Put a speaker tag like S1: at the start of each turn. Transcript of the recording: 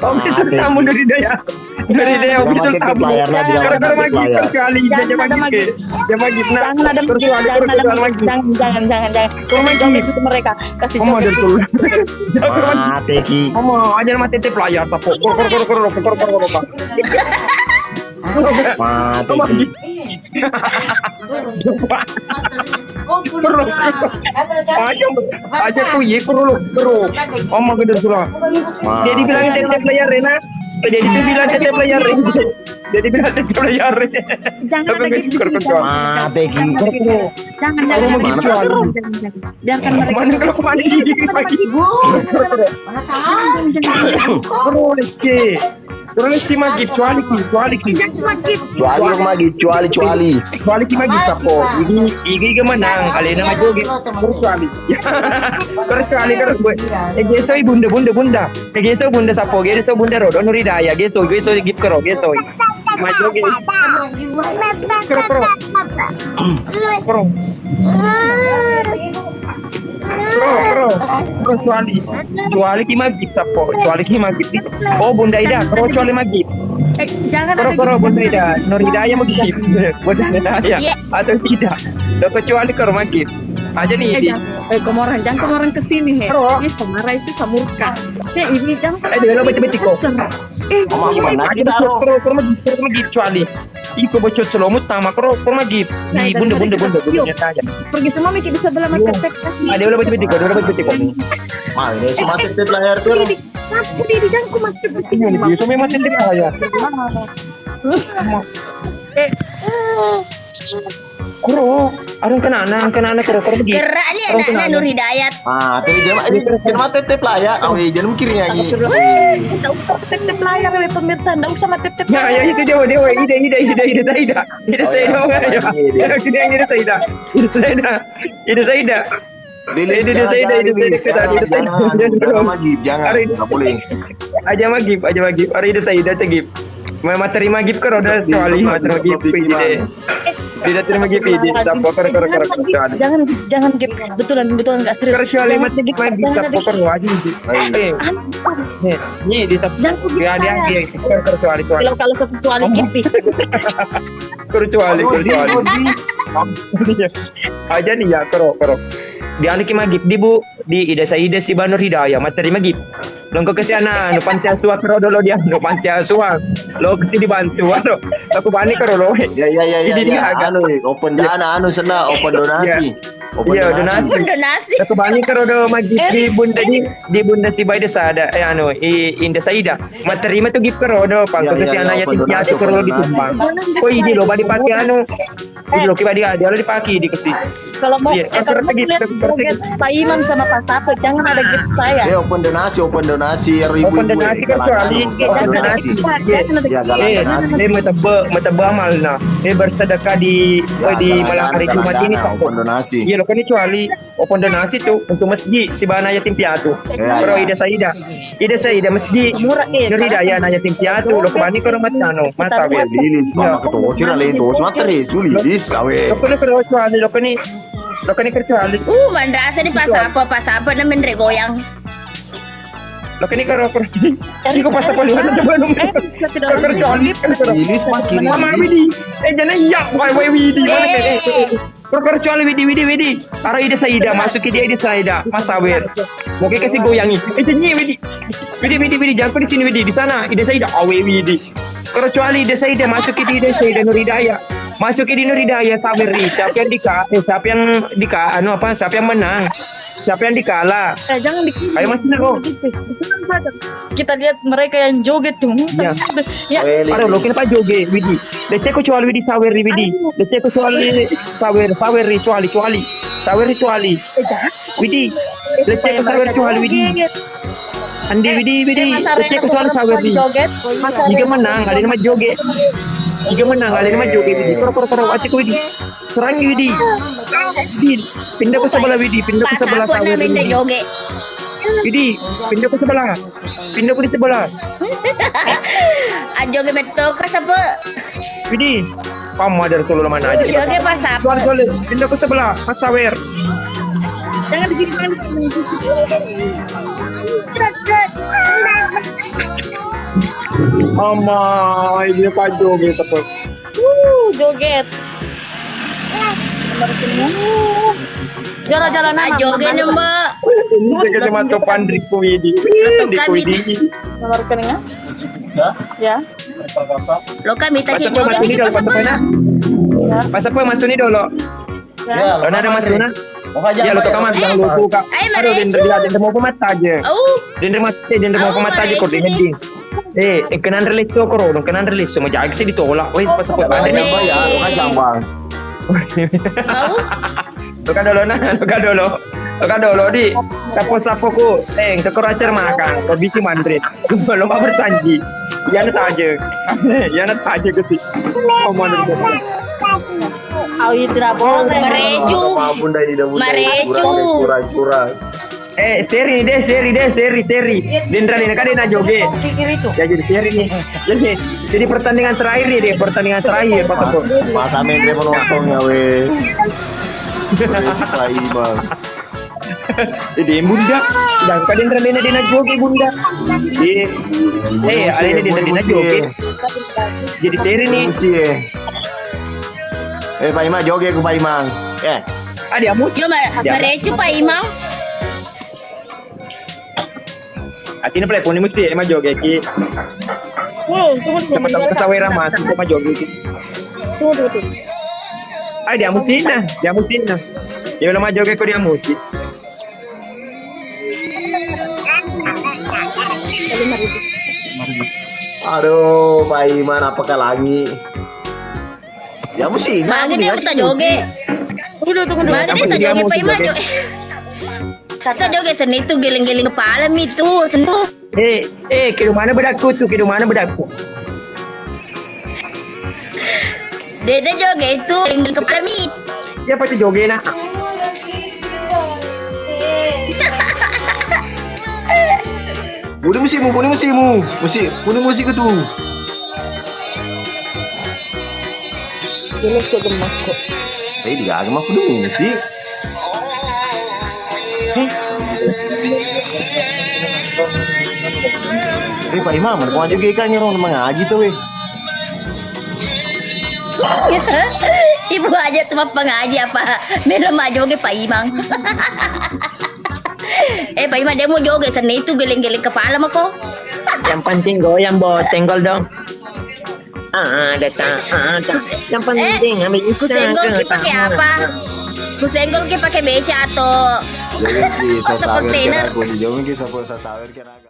S1: Oh, bisa tamu dari daya. Dari daya bisa tamu. Gara-gara magip sekali jangan magip. Jangan magip nak.
S2: Jangan ada
S1: Terus
S2: magip,
S1: ada
S2: jangan ada
S1: jangan
S2: magip.
S1: magip.
S2: Jangan. Kasih joget itu mereka. Kasih
S1: Mama
S2: joget.
S1: dari dulu.
S3: Mati ki.
S1: Mama aja mati teh player tapo. Kor.
S3: Mati
S1: Mama
S3: ki.
S1: Aja tuh ye kuru. Mama gede sulah. Jadi bilang tetep player Rena. Jadi tuh bilang tetep player Rena. Jadi bilang tetep player Rena.
S2: Jangan
S1: Tapi
S2: ada
S1: nggak
S2: gitu.
S1: kor.
S3: Mati ki.
S2: Jangan. Biarkan mereka.
S1: Mana kalau kemana di pagi. Terus ke. Terus si magip cuali ki.
S3: Cuali
S1: Cuali ki magip sapo. Igi menang. Alena maju ge. Terus cuali. Terus cuali terus gue. Geso bunda. Geso bunda sapo. Geso bunda rodo nuri daya. Geso gip kero. Geso. Maju ge. Kero. Kero cuali ki magip sapo. Cuali ki magip. Oh bunda Ida. Kero cuali magip.
S2: Jangan ada
S1: Kero bunda Ida. Nuri daya magip. Bunda daya atau tidak. Lo kecuali kero magip. Aja nih di.
S2: Komoran, jangan kesini he. Ini Samara itu Samurka. Ini jangan.
S1: Dia lo baca betiko.
S3: Gimana
S1: Aja kero magip cuali. Iko bocor selomut sama kero magip. Di bunda daya.
S2: Pergi semua mikir di sebelah mata tek.
S1: Ada lo baca betiko.
S3: Mah ini si mati teh player tuh.
S2: Aku di jangan ku masuk ke sini.
S1: Dia tuh memang sendiri ya. Kuro, arang kena anak kuro begitu.
S4: Geraknya anak Nur Hidayat.
S3: Ah, tapi dia mati teh player. Awe jangan mikir nyanyi.
S2: Tidak usah tep layar oleh pemirsa, tidak usah tep.
S1: Ya itu dia ida. Ida saya dong ya. Ida saya.
S3: Jangan, nggak boleh.
S1: Aja magip. Hari ida saya tegip. Materi magip karo dah soali materi magip ide. Tidak terima magip ide. Tapo karo.
S2: Jangan gip. Betulan enggak serius.
S1: Karo soali magip tapo karo aja ide. Ni di tapo. Dia. Karo soali.
S2: Kalau kecuali gip.
S1: Karo soali. Aja nih ya karo. Di anak magip di ida saida si Banur Hidayah materi magip. Longko ke sana, no panti asuhan karo dolo dia, no panti asuhan. Lo kasi dibantu, aku bani karo lo.
S3: Ya.
S1: Jadi dia agak
S3: open dana sana, open donasi.
S1: Iya, donasi. Aku bani karo do magip di bunda si Baida sada, Indah Saida. Materi mah tuh gip karo do, pangko ke anak yatim piatu karo ditumpang. Oh ini lo badi pakai ini lo kibadi ada lo dipakai di kesi.
S2: Kalau mau lihat Pak Imam sama Pak Sapo, jangan ada gift saya.
S3: Open donasi ribu.
S1: Open donasi kan soalnya open donasi. Metebe amal nah. Bersedekah di malam hari Jumat ini
S3: open donasi.
S1: Iya lo kan kecuali open donasi tuh untuk masjid si bana yatim piatu. Pro Ida Saida masjid Nur Hidayah na yatim piatu lo kembali ke rumah tano mata we.
S3: Lili sama ketua kira lain tuh materi sulis awe.
S1: Lo kan kecuali
S4: Mandrasa di pasapo na mendre goyang.
S1: Lo kan ini ko pasa paliwan na balong. Kecuali
S3: Lili semakin.
S1: Mama Widi. Jangan iya Widi. Kecuali Widi. Arah Ida Saida masuk ke dia Ida Saida. Mas Sawer. Mau kasih goyangi. Jangan Widi. Jangan di sini Widi. Di sana Ida Saida. Awe Widi. Kecuali Ida Saida masuk ke Ida Saida Nur Hidayah. Masuk ke Nur Hidayah Saberi. Siapa yang menang? Siapa yang dikalah?
S2: Jangan dikira.
S1: Ayo Mas Nero.
S2: Kita lihat mereka yang joget tuh.
S1: Ya. Aduh, lo kenapa joget Widi? Leceh kecuali Widi Saweri Widi. Leceh kecuali Saweri cuali. Saweri cuali. Widi. Leceh kecuali cuali Widi. Andi Widi. Leceh kecuali Saweri. Jika menang, kali ini mah joget. Widi. Koro acik Widi. Serang Widi. Pindah ke sebelah Widi.
S4: Pasapo na mendre joget.
S1: Widi, pindah ke sebelah.
S4: Joget beto kasapo.
S1: Widi, kamu ada solo mana aja?
S4: Joget pasapo.
S1: Pindah ke sebelah, Mas Sawer.
S2: Jangan di sini.
S1: Mama, ini Pak joget apa?
S2: Joget. Jalan-jalan
S4: Ah, joget nih mbak.
S1: Ini kacamata Pandrik Widi. Di Widi.
S2: Nomor rekeningnya? Ya.
S4: Lo kami
S1: Pas
S4: tadi
S1: apa
S4: joget
S1: masuk ni
S4: nih
S1: dulu?
S4: pas apa?
S1: Pas apa masuk ni dulu?
S2: Ya.
S1: Lo ada masuk na?
S3: Oh, aja.
S1: Ya lo tukang mas yang lupa kak.
S4: Ay,
S1: Aduh,
S4: marecho.
S1: dia mau pemata aja.
S4: Oh,
S1: Dia mau pemata aja kok dia ngeding. Kenan rilis tuh koro, kenan rilis semua jag sih ditolak. Wes pas apa ada
S4: Weh.
S1: nih
S3: Ya, lo kan jambang.
S4: oh.
S1: Lo kan dulu nah, lo kan dulu di sapo ku, ke keracer makan, kau bikin mandrit, lo mau bersanji, ya nak saja ke sih, oh mandrit.
S2: Au tidak boleh.
S4: Marecho.
S3: Apapun dah tidak boleh.
S4: Marecho.
S3: Kurang.
S1: Seri. Dendra ini kan dia nak joget. Ya jadi seri nih. Jadi pertandingan terakhir nih deh, pertandingan terakhir pas apa?
S3: Masa Mendre menonton ya weh. Lagi bang.
S1: Jadi bunda, dan kadang Dendra dia nak joget bunda. Ada ini dia nak joget. Jadi seri nih.
S3: Pak Imang joget ke Pak Imang.
S1: Dia mau.
S4: Yo marecho Pak Imam.
S1: Akhirnya play pun mesti emang joget ki.
S2: Tunggu.
S1: Dapat kesawera mas, emang joget ki.
S2: Tunggu.
S1: Dia mesti nah. Ya belum mah joget kok dia mesti.
S3: Aduh, Pak Iman apakah lagi? Ya mesti.
S4: Magi dia kita joget.
S2: Tunggu.
S4: Magi dia kita joget Pak Imam joget. Kita joget seni tuh giling-giling kepala mi tuh sentuh.
S1: Ke mana bedaku tuh?
S4: Dia joget itu giling kepala mi.
S1: Siapa tuh joget nak?
S3: Budi musimu. Musik itu.
S2: Jelek sih gemak kok.
S3: Dia agak mah kudu musik. Pak Imam, kau aja joget kan nyerong mengaji tuh weh.
S4: Ibu aja cuma pengaji apa? Belum mah joget Pak Imam. Pak Imam dia mau joget seni itu giling-giling kepala mah kok.
S1: Yang penting goyang bos, senggol dong. Yang penting ambil
S4: Kusenggol ki pakai apa? Kusenggol ki pakai beca atau
S3: Joget ki
S4: Atau
S3: sasawer
S4: kontainer.
S3: kena, joget ki sasawer kena.